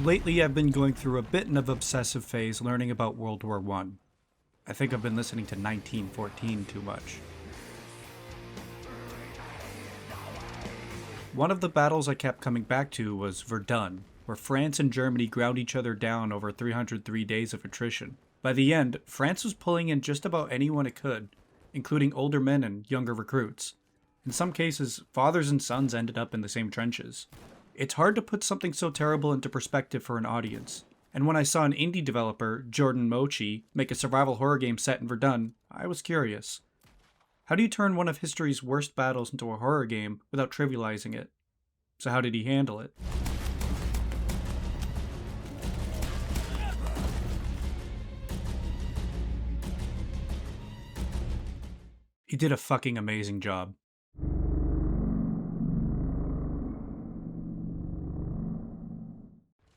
Lately, I've been going through a bit of obsessive phase learning about World War I. I think I've been listening to 1914 too much. One of the battles I kept coming back to was Verdun, where France and Germany ground each other down over 303 days of attrition. By the end, France was pulling in just about anyone it could, including older men and younger recruits. In some cases, fathers and sons ended up in the same trenches. It's hard to put something so terrible into perspective for an audience, and when I saw an indie developer, Jordan Mochi, make a survival horror game set in Verdun, I was curious. How do you turn one of history's worst battles into a horror game without trivializing it? So how did he handle it? He did a fucking amazing job.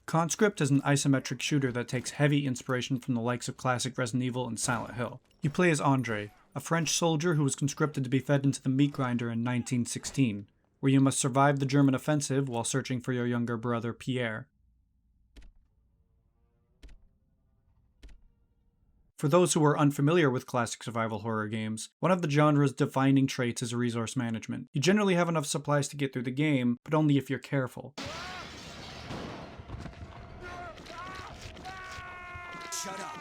Conscript is an isometric shooter that takes heavy inspiration from the likes of classic Resident Evil and Silent Hill. You play as Andre, a French soldier who was conscripted to be fed into the meat grinder in 1916, where you must survive the German offensive while searching for your younger brother Pierre. For those who are unfamiliar with classic survival horror games, one of the genre's defining traits is resource management. You generally have enough supplies to get through the game, but only if you're careful. Shut up.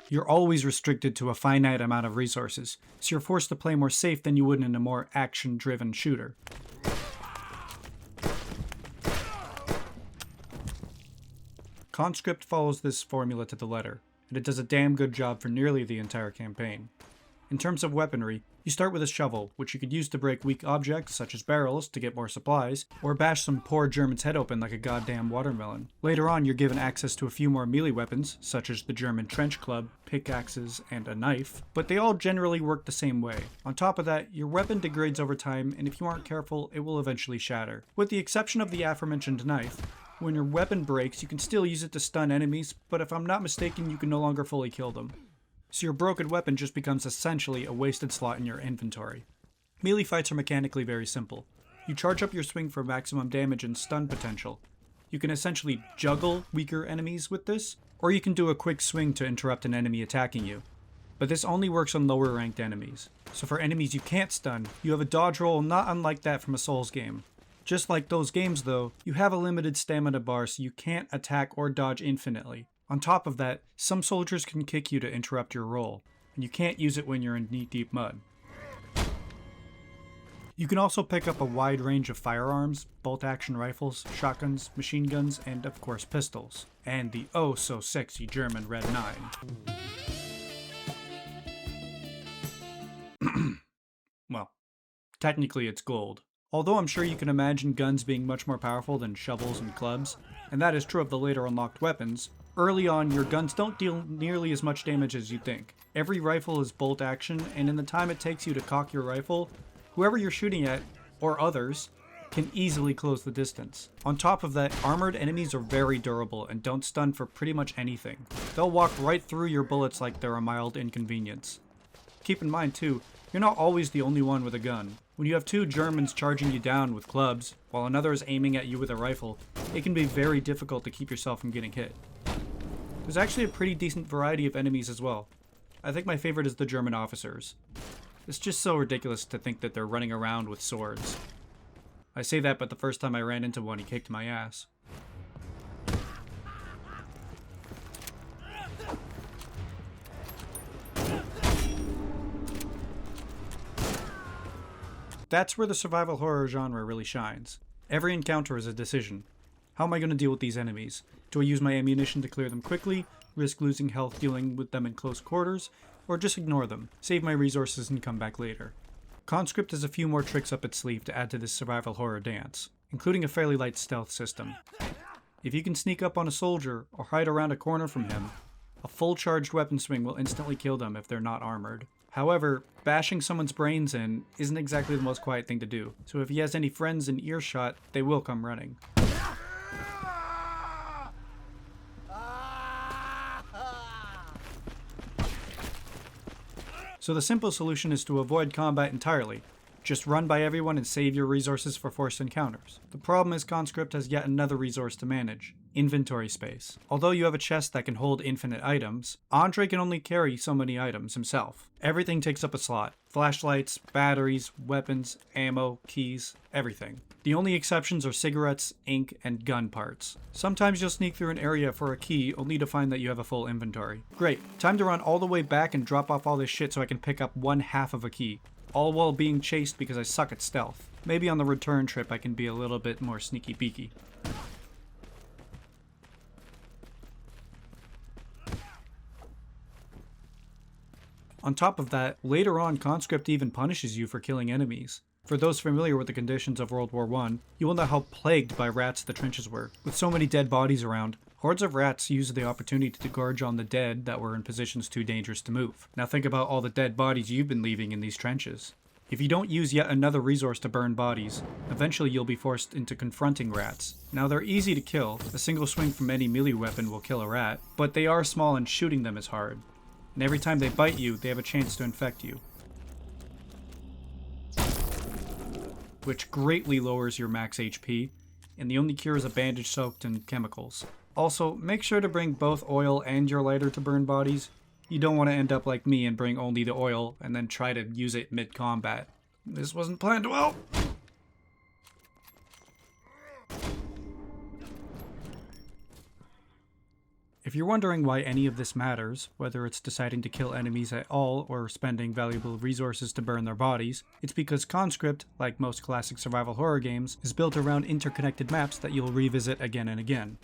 You're always restricted to a finite amount of resources, so you're forced to play more safe than you would in a more action-driven shooter. Conscript follows this formula to the letter, and it does a damn good job for nearly the entire campaign. In terms of weaponry, you start with a shovel, which you could use to break weak objects such as barrels to get more supplies, or bash some poor German's head open like a goddamn watermelon. Later on, you're given access to a few more melee weapons, such as the German trench club, pickaxes, and a knife, but they all generally work the same way. On top of that, your weapon degrades over time, and if you aren't careful, it will eventually shatter. With the exception of the aforementioned knife, when your weapon breaks, you can still use it to stun enemies, but if I'm not mistaken, you can no longer fully kill them. So your broken weapon just becomes essentially a wasted slot in your inventory. Melee fights are mechanically very simple. You charge up your swing for maximum damage and stun potential. You can essentially juggle weaker enemies with this, or you can do a quick swing to interrupt an enemy attacking you. But this only works on lower ranked enemies. So for enemies you can't stun, you have a dodge roll not unlike that from a Souls game. Just like those games though, you have a limited stamina bar so you can't attack or dodge infinitely. On top of that, some soldiers can kick you to interrupt your roll, and you can't use it when you're in knee-deep mud. You can also pick up a wide range of firearms, bolt-action rifles, shotguns, machine guns, and of course pistols. And the oh-so-sexy German Red 9. Well, technically it's gold. Although I'm sure you can imagine guns being much more powerful than shovels and clubs, and that is true of the later unlocked weapons, early on your guns don't deal nearly as much damage as you think. Every rifle is bolt action, and in the time it takes you to cock your rifle, whoever you're shooting at, or others, can easily close the distance. On top of that, armored enemies are very durable and don't stun for pretty much anything. They'll walk right through your bullets like they're a mild inconvenience. Keep in mind too, you're not always the only one with a gun. When you have two Germans charging you down with clubs, while another is aiming at you with a rifle, it can be very difficult to keep yourself from getting hit. There's actually a pretty decent variety of enemies as well. I think my favorite is the German officers. It's just so ridiculous to think that they're running around with swords. I say that, but the first time I ran into one, he kicked my ass. That's where the survival horror genre really shines. Every encounter is a decision. How am I going to deal with these enemies? Do I use my ammunition to clear them quickly, risk losing health dealing with them in close quarters, or just ignore them, save my resources and come back later? Conscript has a few more tricks up its sleeve to add to this survival horror dance, including a fairly light stealth system. If you can sneak up on a soldier or hide around a corner from him, a full charged weapon swing will instantly kill them if they're not armored. However, bashing someone's brains in isn't exactly the most quiet thing to do, so if he has any friends in earshot, they will come running. So the simple solution is to avoid combat entirely, Just run by everyone and save your resources for forced encounters. The problem is Conscript has yet another resource to manage: inventory space. Although you have a chest that can hold infinite items, Andre can only carry so many items himself. Everything takes up a slot. Flashlights, batteries, weapons, ammo, keys, everything. The only exceptions are cigarettes, ink, and gun parts. Sometimes you'll sneak through an area for a key only to find that you have a full inventory. Great, time to run all the way back and drop off all this shit so I can pick up 1/2 of a key. All while being chased because I suck at stealth. Maybe on the return trip I can be a little bit more sneaky beaky. On top of that, later on Conscript even punishes you for killing enemies. For those familiar with the conditions of World War I, you will know how plagued by rats the trenches were. With so many dead bodies around, hordes of rats used the opportunity to gorge on the dead that were in positions too dangerous to move. Now think about all the dead bodies you've been leaving in these trenches. If you don't use yet another resource to burn bodies, eventually you'll be forced into confronting rats. Now they're easy to kill, a single swing from any melee weapon will kill a rat, but they are small and shooting them is hard. And every time they bite you, they have a chance to infect you, which greatly lowers your max HP, and the only cure is a bandage soaked in chemicals. Also, make sure to bring both oil and your lighter to burn bodies. You don't want to end up like me and bring only the oil and then try to use it mid-combat. This wasn't planned well. If you're wondering why any of this matters, whether it's deciding to kill enemies at all or spending valuable resources to burn their bodies, it's because Conscript, like most classic survival horror games, is built around interconnected maps that you'll revisit again and again.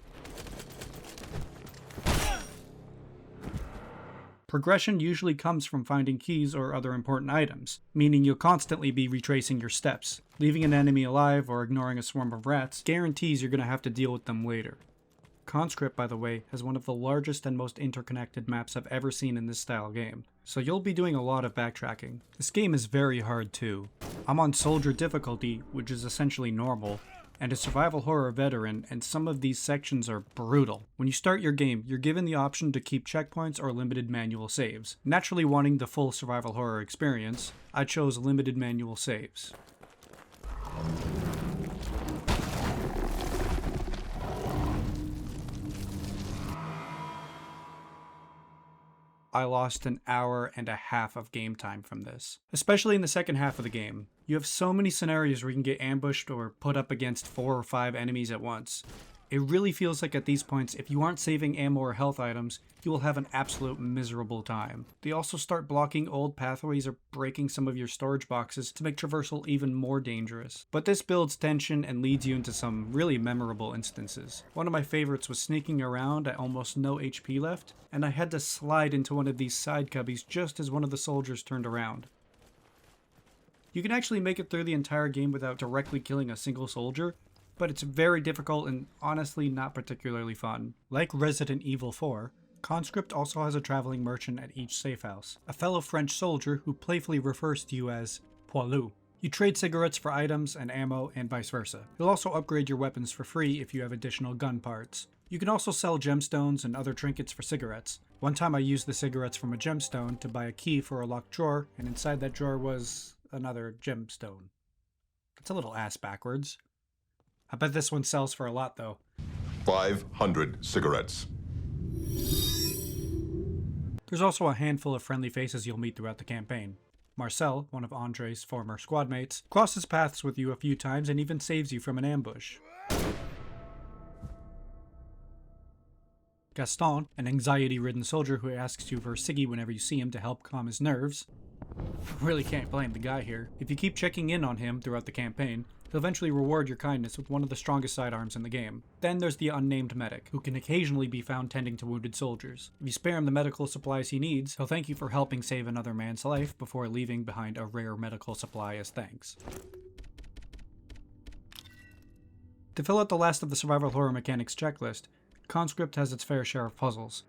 Progression usually comes from finding keys or other important items, meaning you'll constantly be retracing your steps. Leaving an enemy alive or ignoring a swarm of rats guarantees you're going to have to deal with them later. Conscript, by the way, has one of the largest and most interconnected maps I've ever seen in this style game, so you'll be doing a lot of backtracking. This game is very hard too. I'm on Soldier difficulty, which is essentially normal, and a survival horror veteran, and some of these sections are brutal. When you start your game, you're given the option to keep checkpoints or limited manual saves. Naturally wanting the full survival horror experience, I chose limited manual saves. I lost an hour and a half of game time from this. Especially in the second half of the game. You have so many scenarios where you can get ambushed or put up against 4 or 5 enemies at once. It really feels like at these points, if you aren't saving ammo or health items, you will have an absolute miserable time. They also start blocking old pathways or breaking some of your storage boxes to make traversal even more dangerous. But this builds tension and leads you into some really memorable instances. One of my favorites was sneaking around at almost no HP left, and I had to slide into one of these side cubbies just as one of the soldiers turned around. You can actually make it through the entire game without directly killing a single soldier, but it's very difficult and honestly not particularly fun. Like Resident Evil 4, Conscript also has a traveling merchant at each safe house, a fellow French soldier who playfully refers to you as Poilu. You trade cigarettes for items and ammo and vice versa. You'll also upgrade your weapons for free if you have additional gun parts. You can also sell gemstones and other trinkets for cigarettes. One time I used the cigarettes from a gemstone to buy a key for a locked drawer, and inside that drawer was another gemstone. That's a little ass backwards. I bet this one sells for a lot though. 500 cigarettes. There's also a handful of friendly faces you'll meet throughout the campaign. Marcel, one of Andre's former squad mates, crosses paths with you a few times and even saves you from an ambush. Gaston, an anxiety-ridden soldier who asks you for Siggy whenever you see him to help calm his nerves. Really can't blame the guy here. If you keep checking in on him throughout the campaign, he'll eventually reward your kindness with one of the strongest sidearms in the game. Then there's the unnamed medic, who can occasionally be found tending to wounded soldiers. If you spare him the medical supplies he needs, he'll thank you for helping save another man's life before leaving behind a rare medical supply as thanks. To fill out the last of the survival horror mechanics checklist, Conscript has its fair share of puzzles.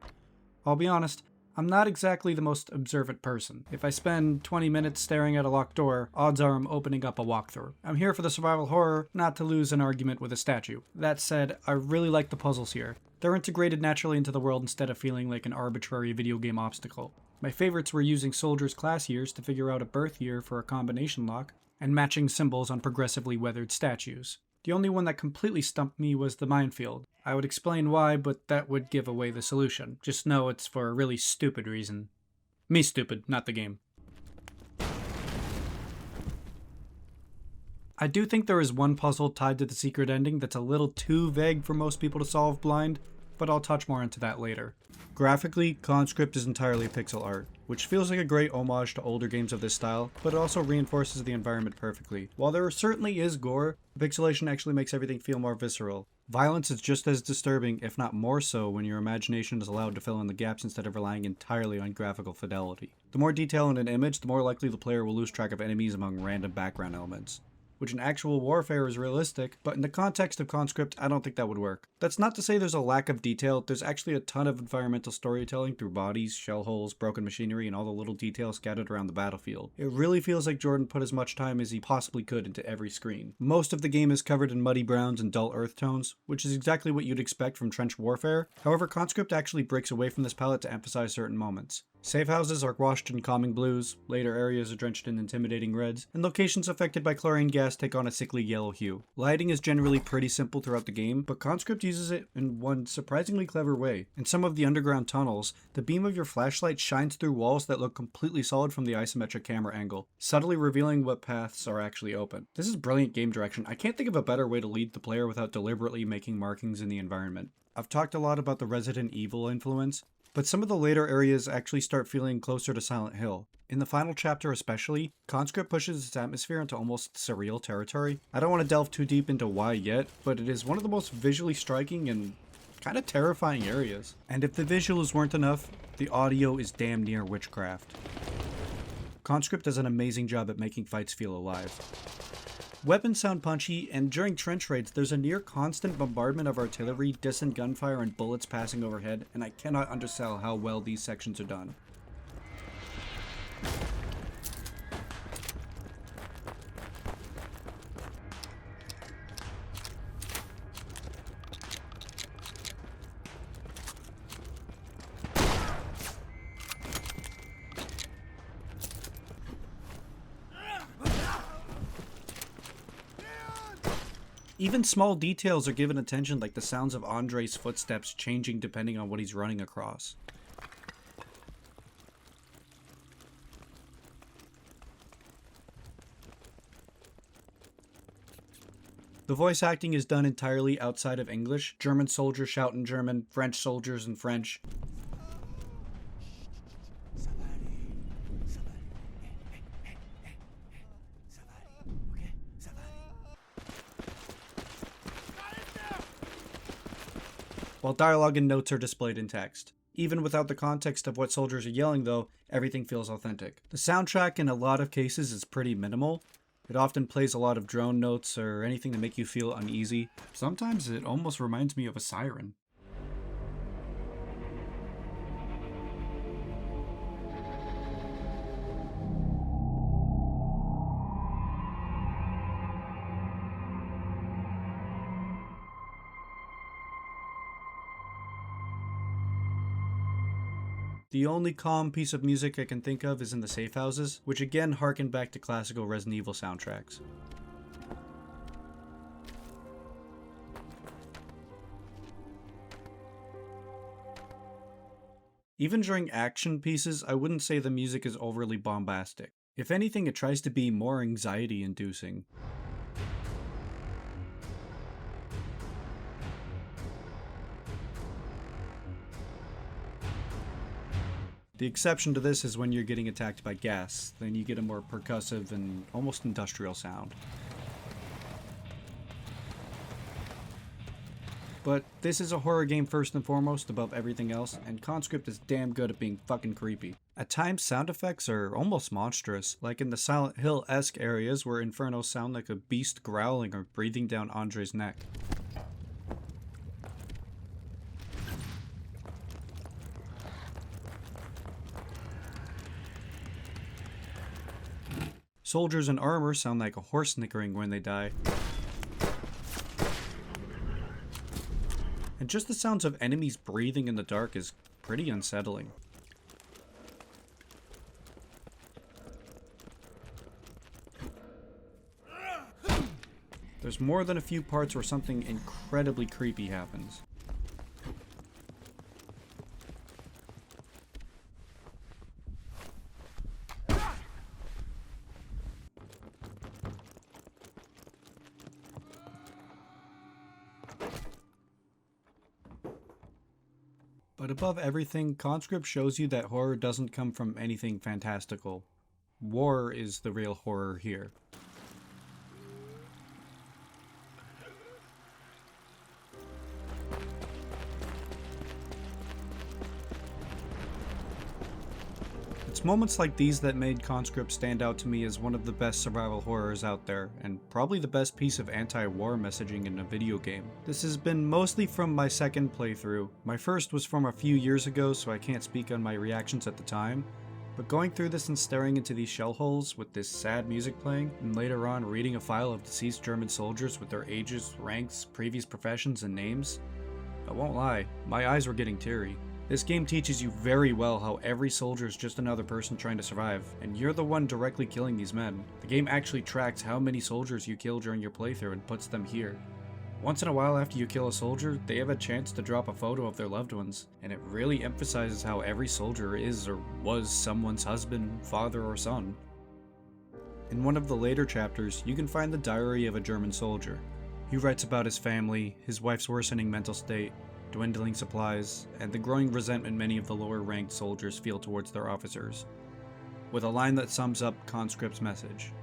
I'll be honest, I'm not exactly the most observant person. If I spend 20 minutes staring at a locked door, odds are I'm opening up a walkthrough. I'm here for the survival horror, not to lose an argument with a statue. That said, I really like the puzzles here. They're integrated naturally into the world instead of feeling like an arbitrary video game obstacle. My favorites were using soldiers' class years to figure out a birth year for a combination lock, and matching symbols on progressively weathered statues. The only one that completely stumped me was the minefield. I would explain why, but that would give away the solution. Just know it's for a really stupid reason. Me stupid, not the game. I do think there is one puzzle tied to the secret ending that's a little too vague for most people to solve blind, but I'll touch more into that later. Graphically, Conscript is entirely pixel art, which feels like a great homage to older games of this style, but it also reinforces the environment perfectly. While there certainly is gore, the pixelation actually makes everything feel more visceral. Violence is just as disturbing, if not more so, when your imagination is allowed to fill in the gaps instead of relying entirely on graphical fidelity. The more detail in an image, the more likely the player will lose track of enemies among random background elements, which in actual warfare is realistic, but in the context of Conscript, I don't think that would work. That's not to say there's a lack of detail. There's actually a ton of environmental storytelling through bodies, shell holes, broken machinery, and all the little details scattered around the battlefield. It really feels like Jordan put as much time as he possibly could into every screen. Most of the game is covered in muddy browns and dull earth tones, which is exactly what you'd expect from trench warfare. However, Conscript actually breaks away from this palette to emphasize certain moments. Safe houses are washed in calming blues, later areas are drenched in intimidating reds, and locations affected by chlorine gas take on a sickly yellow hue. Lighting is generally pretty simple throughout the game, but Conscript uses it in one surprisingly clever way. In some of the underground tunnels, the beam of your flashlight shines through walls that look completely solid from the isometric camera angle, subtly revealing what paths are actually open. This is brilliant game direction. I can't think of a better way to lead the player without deliberately making markings in the environment. I've talked a lot about the Resident Evil influence, but some of the later areas actually start feeling closer to Silent Hill. In the final chapter especially, Conscript pushes its atmosphere into almost surreal territory. I don't want to delve too deep into why yet, but it is one of the most visually striking and kind of terrifying areas. And if the visuals weren't enough, the audio is damn near witchcraft. Conscript does an amazing job at making fights feel alive. Weapons sound punchy, and during trench raids there's a near constant bombardment of artillery, distant gunfire, and bullets passing overhead, and I cannot undersell how well these sections are done. Even small details are given attention, like the sounds of Andre's footsteps changing depending on what he's running across. The voice acting is done entirely outside of English. German soldiers shout in German, French soldiers in French. While dialogue and notes are displayed in text. Even without the context of what soldiers are yelling though, everything feels authentic. The soundtrack in a lot of cases is pretty minimal. It often plays a lot of drone notes or anything to make you feel uneasy. Sometimes it almost reminds me of a siren. The only calm piece of music I can think of is in the safe houses, which again harken back to classical Resident Evil soundtracks. Even during action pieces, I wouldn't say the music is overly bombastic. If anything, it tries to be more anxiety-inducing. The exception to this is when you're getting attacked by gas, then you get a more percussive and almost industrial sound. But this is a horror game first and foremost above everything else, and Conscript is damn good at being fucking creepy. At times, sound effects are almost monstrous, like in the Silent Hill-esque areas where infernos sound like a beast growling or breathing down Andre's neck. Soldiers in armor sound like a horse snickering when they die. And just the sounds of enemies breathing in the dark is pretty unsettling. There's more than a few parts where something incredibly creepy happens. But above everything, Conscript shows you that horror doesn't come from anything fantastical. War is the real horror here. It's moments like these that made Conscript stand out to me as one of the best survival horrors out there, and probably the best piece of anti-war messaging in a video game. This has been mostly from my second playthrough. My first was from a few years ago, so I can't speak on my reactions at the time, but going through this and staring into these shell holes with this sad music playing, and later on reading a file of deceased German soldiers with their ages, ranks, previous professions, and names, I won't lie, my eyes were getting teary. This game teaches you very well how every soldier is just another person trying to survive, and you're the one directly killing these men. The game actually tracks how many soldiers you kill during your playthrough and puts them here. Once in a while after you kill a soldier, they have a chance to drop a photo of their loved ones, and it really emphasizes how every soldier is or was someone's husband, father, or son. In one of the later chapters, you can find the diary of a German soldier. He writes about his family, his wife's worsening mental state, dwindling supplies, and the growing resentment many of the lower-ranked soldiers feel towards their officers, with a line that sums up Conscript's message.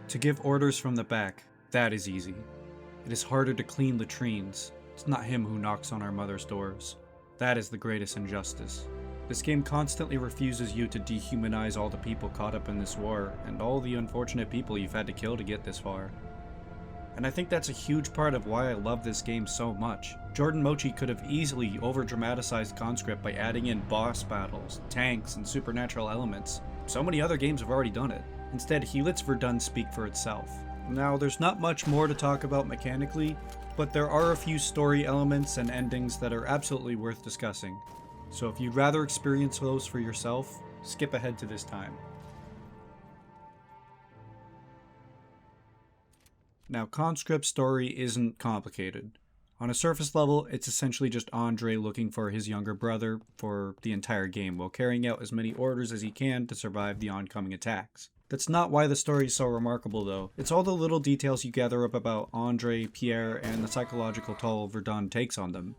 To give orders from the back, that is easy. It is harder to clean latrines. It's not him who knocks on our mother's doors. That is the greatest injustice. This game constantly refuses you to dehumanize all the people caught up in this war, and all the unfortunate people you've had to kill to get this far. And I think that's a huge part of why I love this game so much. Jordan Mochi could have easily over-dramatized Conscript by adding in boss battles, tanks, and supernatural elements. So many other games have already done it. Instead, he lets Verdun speak for itself. Now, there's not much more to talk about mechanically, but there are a few story elements and endings that are absolutely worth discussing. So if you'd rather experience those for yourself, skip ahead to this time. Now, Conscript's story isn't complicated. On a surface level, it's essentially just Andre looking for his younger brother for the entire game while carrying out as many orders as he can to survive the oncoming attacks. That's not why the story is so remarkable though. It's all the little details you gather up about Andre, Pierre, and the psychological toll Verdun takes on them.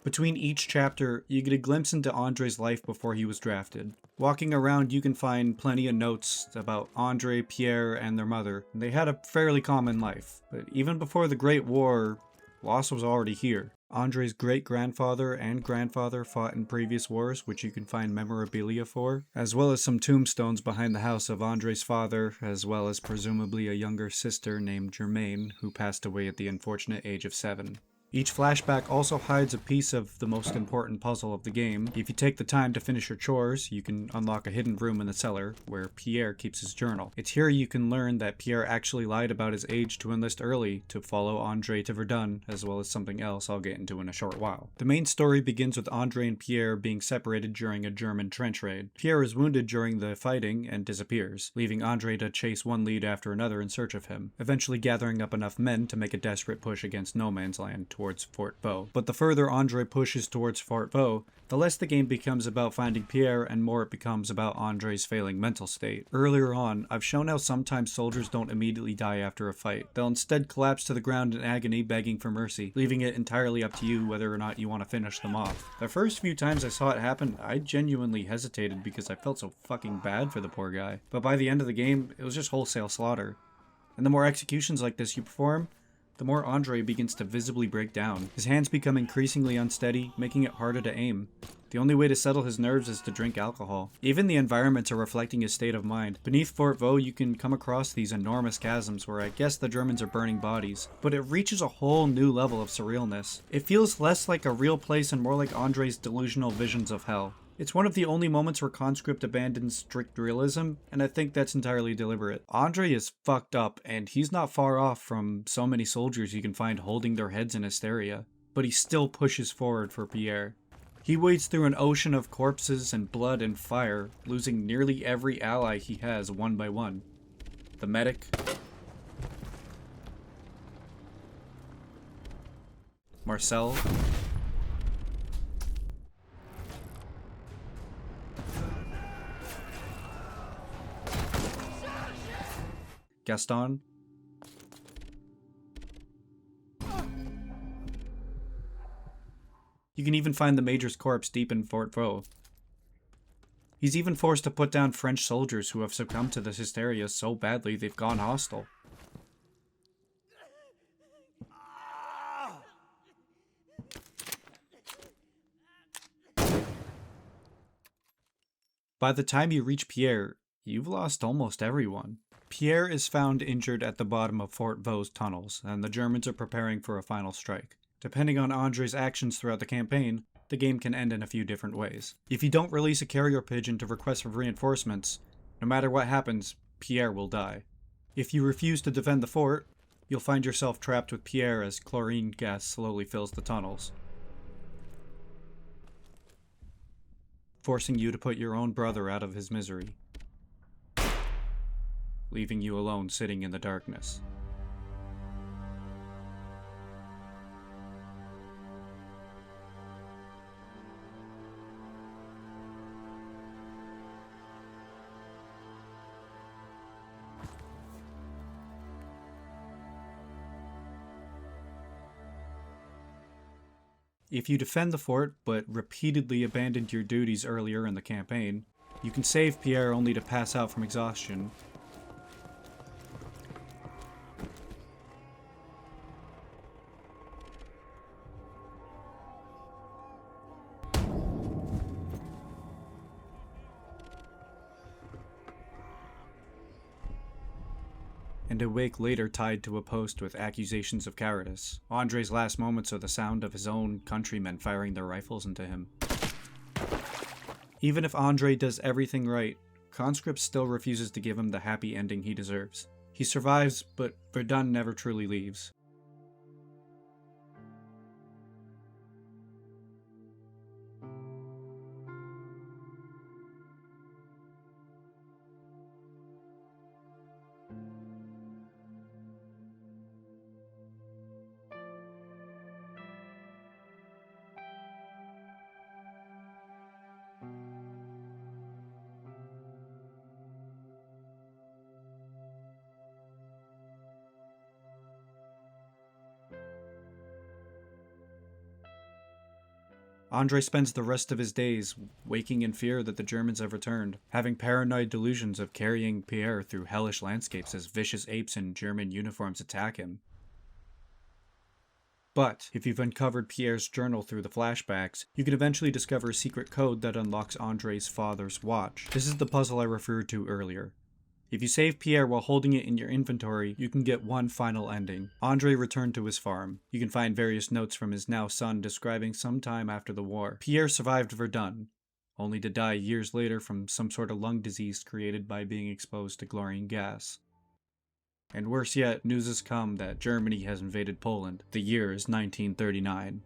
Between each chapter, you get a glimpse into Andre's life before he was drafted. Walking around, you can find plenty of notes about Andre, Pierre, and their mother. They had a fairly common life, but even before the Great War, loss was already here. Andre's great-grandfather and grandfather fought in previous wars, which you can find memorabilia for, as well as some tombstones behind the house of Andre's father, as well as presumably a younger sister named Germaine, who passed away at the unfortunate age of 7. Each flashback also hides a piece of the most important puzzle of the game. If you take the time to finish your chores, you can unlock a hidden room in the cellar where Pierre keeps his journal. It's here you can learn that Pierre actually lied about his age to enlist early to follow Andre to Verdun, as well as something else I'll get into in a short while. The main story begins with Andre and Pierre being separated during a German trench raid. Pierre is wounded during the fighting and disappears, leaving Andre to chase one lead after another in search of him, eventually gathering up enough men to make a desperate push against no man's land towards Fort Vaux. But the further Andre pushes towards Fort Vaux, the less the game becomes about finding Pierre and more it becomes about Andre's failing mental state. Earlier on, I've shown how sometimes soldiers don't immediately die after a fight. They'll instead collapse to the ground in agony begging for mercy, leaving it entirely up to you whether or not you want to finish them off. The first few times I saw it happen, I genuinely hesitated because I felt so fucking bad for the poor guy. But by the end of the game, it was just wholesale slaughter. And the more executions like this you perform, the more Andre begins to visibly break down. His hands become increasingly unsteady, making it harder to aim. The only way to settle his nerves is to drink alcohol. Even the environments are reflecting his state of mind. Beneath Fort Vaux, you can come across these enormous chasms where I guess the Germans are burning bodies, but it reaches a whole new level of surrealness. It feels less like a real place and more like Andre's delusional visions of hell. It's one of the only moments where Conscript abandons strict realism, and I think that's entirely deliberate. Andre is fucked up, and he's not far off from so many soldiers you can find holding their heads in hysteria, but he still pushes forward for Pierre. He wades through an ocean of corpses and blood and fire, losing nearly every ally he has one by one. The medic, Marcel. Gaston. You can even find the Major's corpse deep in Fort Vaux. He's even forced to put down French soldiers who have succumbed to this hysteria so badly they've gone hostile. By the time you reach Pierre, you've lost almost everyone. Pierre is found injured at the bottom of Fort Vaux's tunnels, and the Germans are preparing for a final strike. Depending on Andre's actions throughout the campaign, the game can end in a few different ways. If you don't release a carrier pigeon to request for reinforcements, no matter what happens, Pierre will die. If you refuse to defend the fort, you'll find yourself trapped with Pierre as chlorine gas slowly fills the tunnels, forcing you to put your own brother out of his misery, leaving you alone sitting in the darkness. If you defend the fort, but repeatedly abandoned your duties earlier in the campaign, you can save Pierre only to pass out from exhaustion. And awake later tied to a post with accusations of cowardice. Andre's last moments are the sound of his own countrymen firing their rifles into him. Even if Andre does everything right, Conscript still refuses to give him the happy ending he deserves. He survives, but Verdun never truly leaves. Andre spends the rest of his days waking in fear that the Germans have returned, having paranoid delusions of carrying Pierre through hellish landscapes as vicious apes in German uniforms attack him. But if you've uncovered Pierre's journal through the flashbacks, you can eventually discover a secret code that unlocks Andre's father's watch. This is the puzzle I referred to earlier. If you save Pierre while holding it in your inventory, you can get one final ending. Andre returned to his farm. You can find various notes from his now son describing some time after the war. Pierre survived Verdun, only to die years later from some sort of lung disease created by being exposed to chlorine gas. And worse yet, news has come that Germany has invaded Poland. The year is 1939.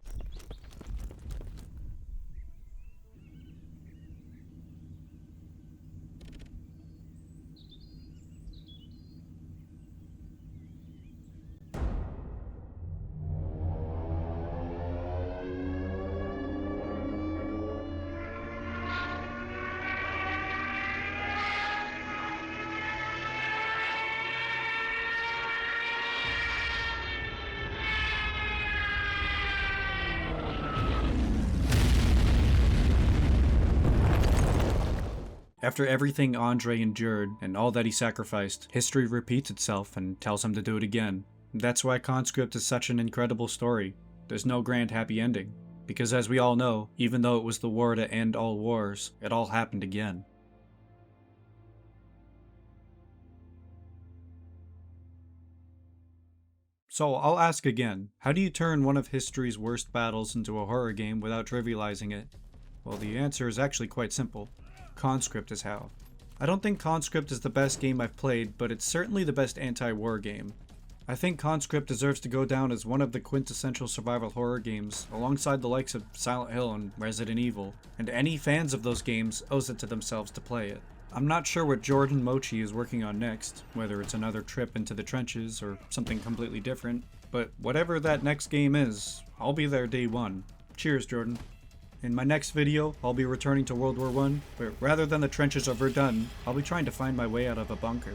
After everything Andre endured and all that he sacrificed, history repeats itself and tells him to do it again. That's why Conscript is such an incredible story. There's no grand happy ending. Because as we all know, even though it was the war to end all wars, it all happened again. So I'll ask again, how do you turn one of history's worst battles into a horror game without trivializing it? Well, the answer is actually quite simple. Conscript is how. I don't think Conscript is the best game I've played, but it's certainly the best anti-war game. I think Conscript deserves to go down as one of the quintessential survival horror games, alongside the likes of Silent Hill and Resident Evil, and any fans of those games owes it to themselves to play it. I'm not sure what Jordan Mochi is working on next, whether it's another trip into the trenches or something completely different, But whatever that next game is, I'll be there day one. Cheers, Jordan. In my next video, I'll be returning to World War I, where rather than the trenches of Verdun, I'll be trying to find my way out of a bunker.